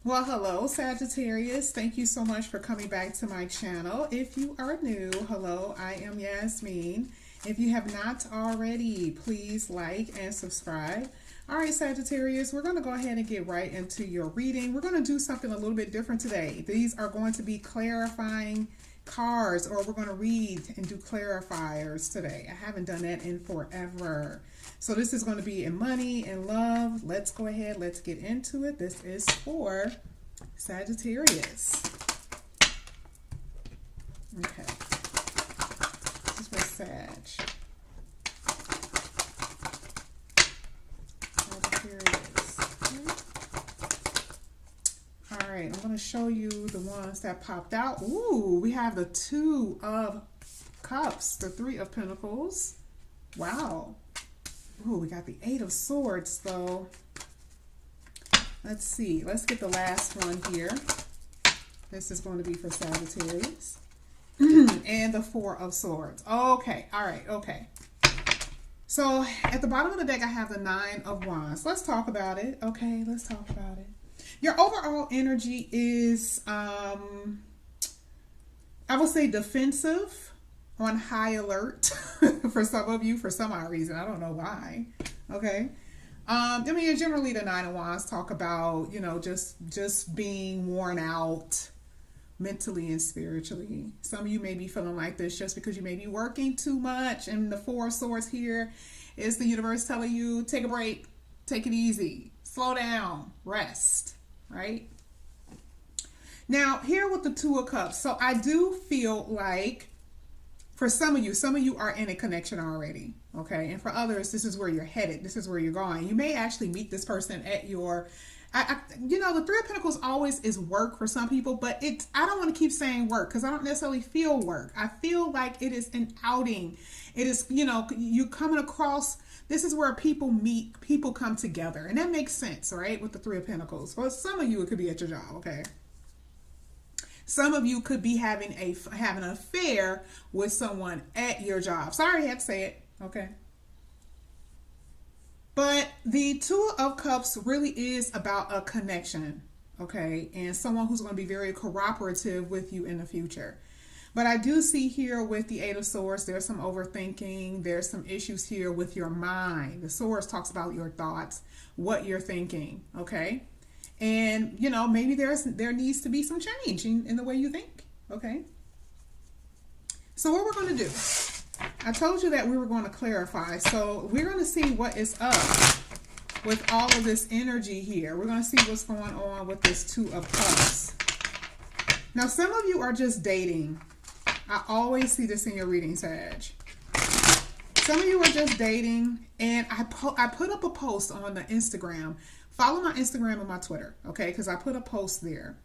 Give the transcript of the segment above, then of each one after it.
Well, hello, Sagittarius. Thank you so much for coming back to my channel. If you are new, hello, I am Yasmin. If you have not already, please like and subscribe. All right, Sagittarius, we're going to go ahead and get right into your reading. We're going to do something a little bit different today. These are going to be clarifying cards, or we're going to read and do clarifiers today. I haven't done that in forever. So this is going to be in money and love. Let's go ahead. Let's get into it. This is for Sagittarius. Okay. This is for Sag. Sagittarius. All right. I'm going to show you the ones that popped out. Ooh, we have the Two of Cups, the Three of Pentacles. Wow. Ooh, we got the Eight of Swords, though. Let's see. Let's get the last one here. This is going to be for Sagittarius. And the Four of Swords. Okay. All right. Okay. So, at the bottom of the deck, I have the Nine of Wands. Let's talk about it. Okay, let's talk about it. Your overall energy is, I would say, defensive, on high alert for some of you, for some odd reason. I don't know why. Okay. I mean, generally the Nine of Wands talk about, you know, just being worn out mentally and spiritually. Some of you may be feeling like this just because you may be working too much. And the Four of Swords here is the universe telling you, take a break, take it easy, slow down, rest, right? Now, here with the Two of Cups. So I do feel like for some of you are in a connection already, okay? And for others, this is where you're headed. This is where you're going. You may actually meet this person at your, you know, the Three of Pentacles always is work for some people, but I don't want to keep saying work because I don't necessarily feel work. I feel like it is an outing. It is, you know, you coming across, this is where people meet, people come together. And that makes sense, right? With the Three of Pentacles. For some of you, it could be at your job, okay? Some of you could be having an affair with someone at your job. Sorry, I had to say it. Okay. But the Two of Cups really is about a connection. Okay. And someone who's going to be very cooperative with you in the future. But I do see here with the Eight of Swords, there's some overthinking. There's some issues here with your mind. The Swords talks about your thoughts, what you're thinking. Okay. And, you know, maybe there needs to be some change in the way you think, okay? So what we're going to do, I told you that we were going to clarify. So we're going to see what is up with all of this energy here. We're going to see what's going on with this Two of Cups. Now, some of you are just dating. I always see this in your reading, Sag. Some of you are just dating, and I put up a post on the Instagram. Follow my Instagram and my Twitter, okay? Because I put a post there.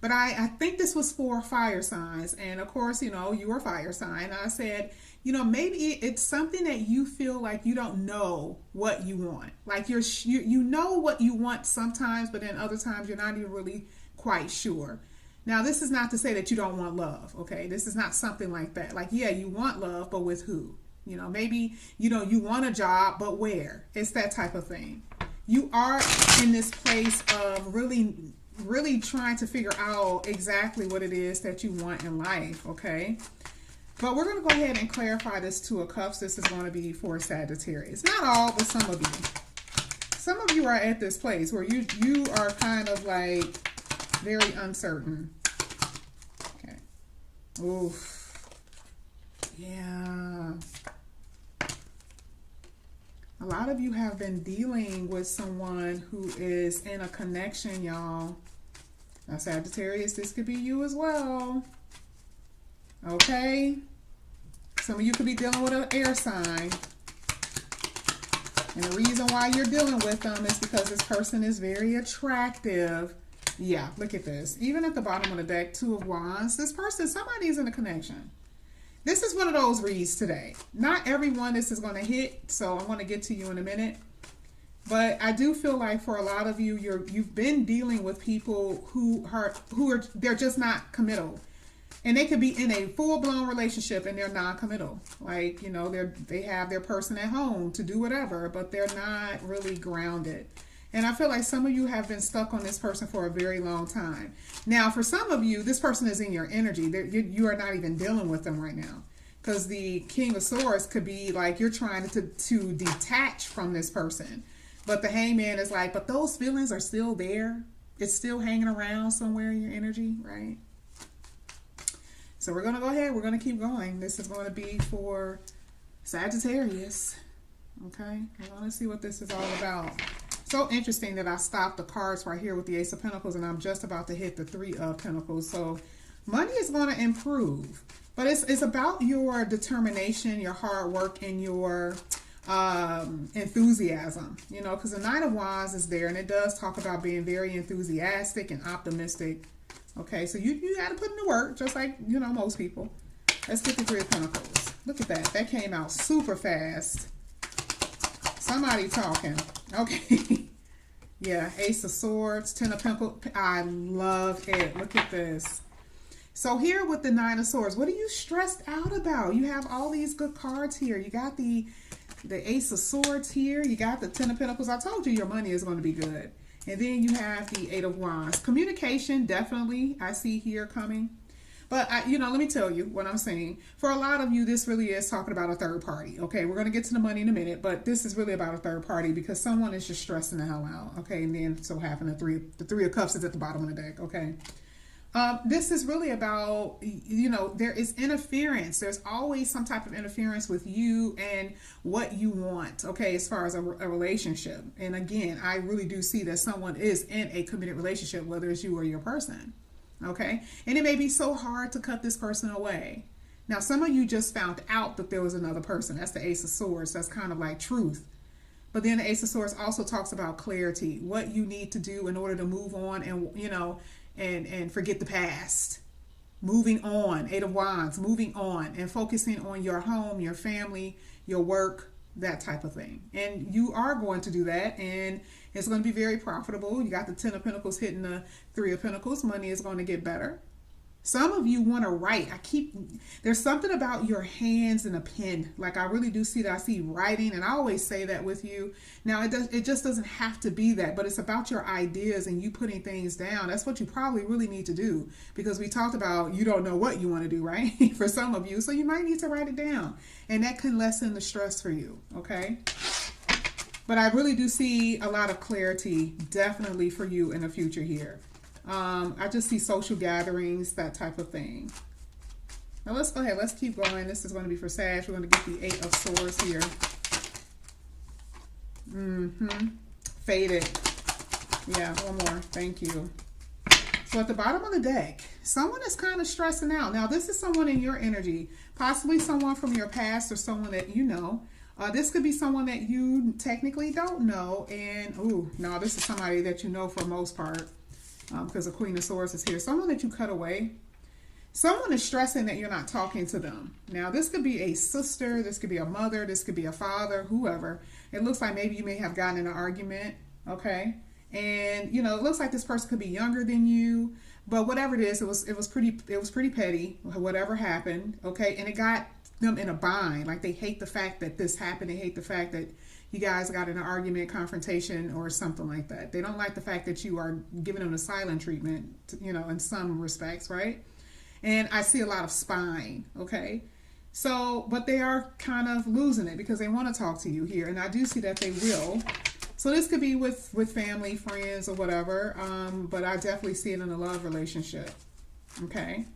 But I think this was for fire signs. And of course, you know, you are a fire sign. I said, you know, maybe it's something that you feel like you don't know what you want. Like you know what you want sometimes, but then other times you're not even really quite sure. Now, this is not to say that you don't want love, okay? This is not something like that. Like, yeah, you want love, but with who? You know, maybe, you know, you want a job, but where? It's that type of thing. You are in this place of really trying to figure out exactly what it is that you want in life, okay? But we're going to go ahead and clarify this Two of Cups. This is going to be for Sagittarius. Not all, but some of you. Some of you are at this place where you are kind of like very uncertain. Okay. Oof. Yeah. A lot of you have been dealing with someone who is in a connection, y'all. Now, Sagittarius, this could be you as well. Okay? Some of you could be dealing with an air sign. And the reason why you're dealing with them is because this person is very attractive. Yeah, look at this. Even at the bottom of the deck, Two of Wands. This person, somebody's in a connection. This is one of those reads today. Not everyone this is going to hit, so I'm going to get to you in a minute. But I do feel like for a lot of you, you've been dealing with people who are they're just not committal. And they could be in a full-blown relationship and they're non-committal. Like, you know, they have their person at home to do whatever, but they're not really grounded. And I feel like some of you have been stuck on this person for a very long time. Now, for some of you, this person is in your energy. You are not even dealing with them right now. Because the King of Swords could be like you're trying to detach from this person. But the Hangman is like, but those feelings are still there. It's still hanging around somewhere in your energy, right? So we're going to go ahead. We're going to keep going. This is going to be for Sagittarius. Okay, we're going to see what this is all about. So interesting that I stopped the cards right here with the Ace of Pentacles, and I'm just about to hit the Three of Pentacles. So money is going to improve, but it's about your determination, your hard work, and your enthusiasm, you know, because the Knight of Wands is there, and it does talk about being very enthusiastic and optimistic. Okay, so you got to put in the work, just like, you know, most people. Let's get the Three of Pentacles. Look at that. That came out super fast. Somebody talking. Okay. Yeah, Ace of Swords, Ten of Pentacles. I love it. Look at this. So here with the Nine of Swords, what are you stressed out about? You have all these good cards here. You got the Ace of Swords here. You got the Ten of Pentacles. I told you your money is going to be good. And then you have the Eight of Wands. Communication, definitely, I see here coming. But, you know, let me tell you what I'm saying. For a lot of you, this really is talking about a third party. Okay, we're going to get to the money in a minute. But this is really about a third party because someone is just stressing the hell out. Okay, and then so having the Three of Cups is at the bottom of the deck. Okay. This is really about, you know, there is interference. There's always some type of interference with you and what you want, okay, as far as a relationship. And again, I really do see that someone is in a committed relationship, whether it's you or your person, okay? And it may be so hard to cut this person away. Now, some of you just found out that there was another person. That's the Ace of Swords. That's kind of like truth. But then the Ace of Swords also talks about clarity, what you need to do in order to move on and, you know, and forget the past. Moving on. Eight of Wands, moving on and focusing on your home, your family, your work, that type of thing. And you are going to do that, and it's going to be very profitable. You got the Ten of Pentacles hitting the Three of Pentacles. Money is going to get better. Some of you want to write. There's something about your hands and a pen. Like I really do see that. I see writing, and I always say that with you. Now it just doesn't have to be that, but it's about your ideas and you putting things down. That's what you probably really need to do, because we talked about you don't know what you want to do, right? For some of you. So you might need to write it down, and that can lessen the stress for you. Okay. But I really do see a lot of clarity definitely for you in the future here. I just see social gatherings, that type of thing. Now let's go ahead. Let's keep going. This is going to be for Sag. We're going to get the Eight of Swords here. Faded. Yeah, one more. Thank you. So at the bottom of the deck, someone is kind of stressing out. Now this is someone in your energy, possibly someone from your past or someone that you know. This could be someone that you technically don't know. And, ooh, no, this is somebody that you know for the most part. Because the Queen of Swords is here. Someone that you cut away. Someone is stressing that you're not talking to them. Now, this could be a sister. This could be a mother. This could be a father, whoever. It looks like maybe you may have gotten in an argument. Okay. And, you know, it looks like this person could be younger than you. But whatever it is, it was pretty petty, whatever happened. Okay. And it got them in a bind. Like they hate the fact that this happened. They hate the fact that you guys got in an argument, confrontation, or something like that. They don't like the fact that you are giving them the silent treatment, you know, in some respects, right? And I see a lot of spying, okay? So, but they are kind of losing it because they want to talk to you here. And I do see that they will. So this could be with family, friends, or whatever. But I definitely see it in a love relationship, okay?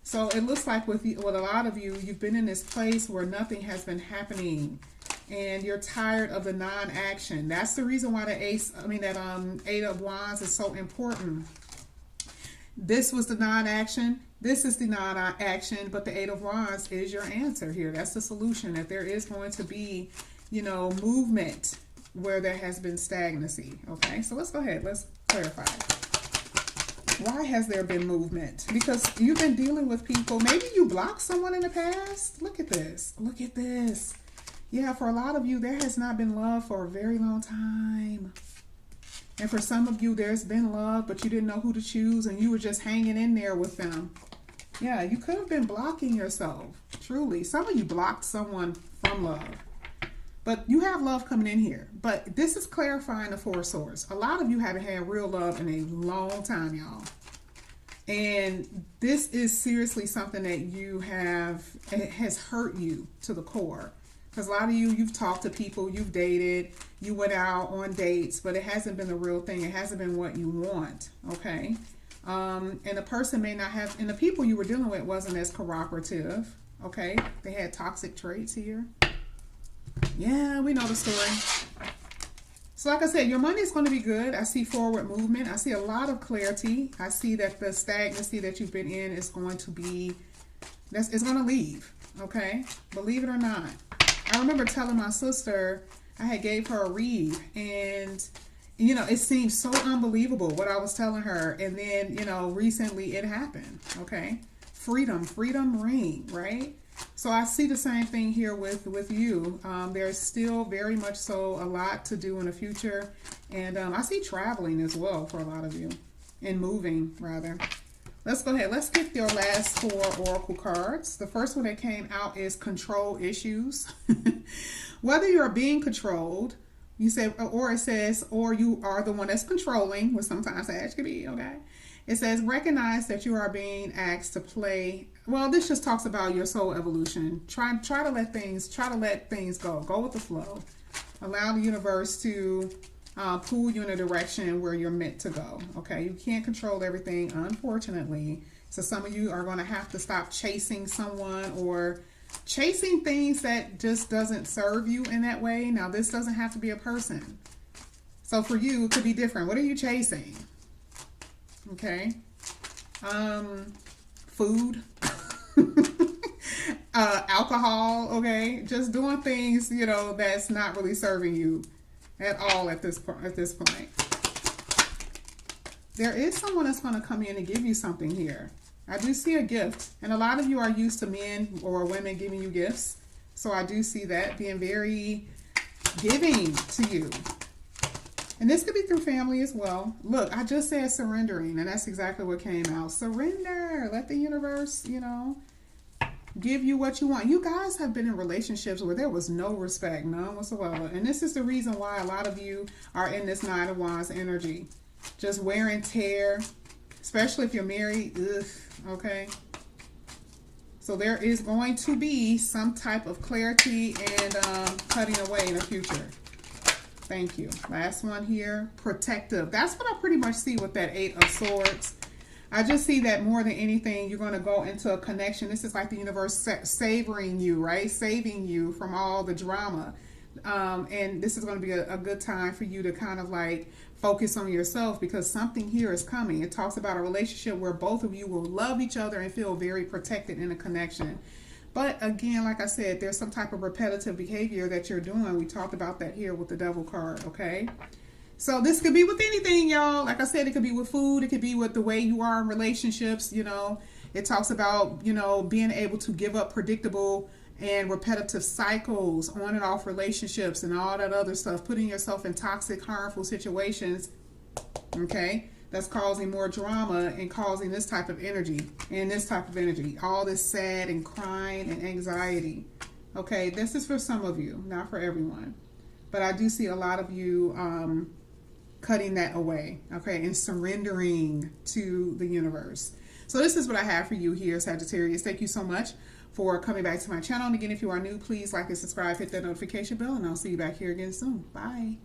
So it looks like with a lot of you, you've been in this place where nothing has been happening. And you're tired of the non-action. That's the reason why the Eight of Wands is so important. This was the non-action. This is the non-action, but the Eight of Wands is your answer here. That's the solution, that there is going to be, you know, movement where there has been stagnancy. Okay, so let's go ahead. Let's clarify. Why has there been movement? Because you've been dealing with people. Maybe you blocked someone in the past. Look at this. Look at this. Yeah, for a lot of you, there has not been love for a very long time. And for some of you, there's been love, but you didn't know who to choose, and you were just hanging in there with them. Yeah, you could have been blocking yourself, truly. Some of you blocked someone from love. But you have love coming in here. But this is clarifying the Four of Swords. A lot of you haven't had real love in a long time, y'all. And this is seriously something that you have, it has hurt you to the core. Because a lot of you, you've talked to people, you've dated, you went out on dates, but it hasn't been the real thing. It hasn't been what you want, okay? And the person may not have, and the people you were dealing with wasn't as cooperative, okay? They had toxic traits here. Yeah, we know the story. So like I said, your money is going to be good. I see forward movement. I see a lot of clarity. I see that the stagnancy that you've been in is going to be, it's going to leave, okay? Believe it or not. I remember telling my sister, I had gave her a read, and you know, it seemed so unbelievable what I was telling her. And then, you know, recently it happened, okay? Freedom ring, right? So I see the same thing here with you. There's still very much so a lot to do in the future. And I see traveling as well for a lot of you, and moving rather. Let's go ahead. Let's get your last 4 oracle cards. The first one that came out is control issues. Whether you're being controlled, you say, or it says, or you are the one that's controlling, which sometimes that actually be, okay? It says, recognize that you are being asked to play. Well, this just talks about your soul evolution. Try to let things go. Go with the flow. Allow the universe to pull you in a direction where you're meant to go. Okay, you can't control everything, unfortunately. So some of you are going to have to stop chasing someone or chasing things that just doesn't serve you in that way. Now, this doesn't have to be a person. So for you, it could be different. What are you chasing? Okay. Food. Alcohol. Okay. Just doing things, you know, that's not really serving you at all at this point. There is someone that's going to come in and give you something here. I do see a gift, and a lot of you are used to men or women giving you gifts. So I do see that being very giving to you. And this could be through family as well. Look, I just said surrendering, and that's exactly what came out. Surrender. Let the universe, you know, give you what you want. You guys have been in relationships where there was no respect, none whatsoever. And this is the reason why a lot of you are in this 9 of Wands energy. Just wear and tear, especially if you're married. Ugh, okay. So there is going to be some type of clarity and cutting away in the future. Thank you. Last one here, protective. That's what I pretty much see with that 8 of Swords. I just see that more than anything, you're going to go into a connection. This is like the universe savoring you, right? Saving you from all the drama. And this is going to be a good time for you to kind of like focus on yourself, because something here is coming. It talks about a relationship where both of you will love each other and feel very protected in a connection. But again, like I said, there's some type of repetitive behavior that you're doing. We talked about that here with the Devil card, okay? So this could be with anything, y'all. Like I said, it could be with food. It could be with the way you are in relationships, you know. It talks about, you know, being able to give up predictable and repetitive cycles, on and off relationships and all that other stuff. Putting yourself in toxic, harmful situations, okay? That's causing more drama and causing this type of energy and this type of energy. All this sad and crying and anxiety. Okay, this is for some of you, not for everyone. But I do see a lot of you cutting that away, okay, and surrendering to the universe. So this is what I have for you here, Sagittarius. Thank you so much for coming back to my channel. And again, if you are new, please like and subscribe, hit that notification bell, and I'll see you back here again soon. Bye.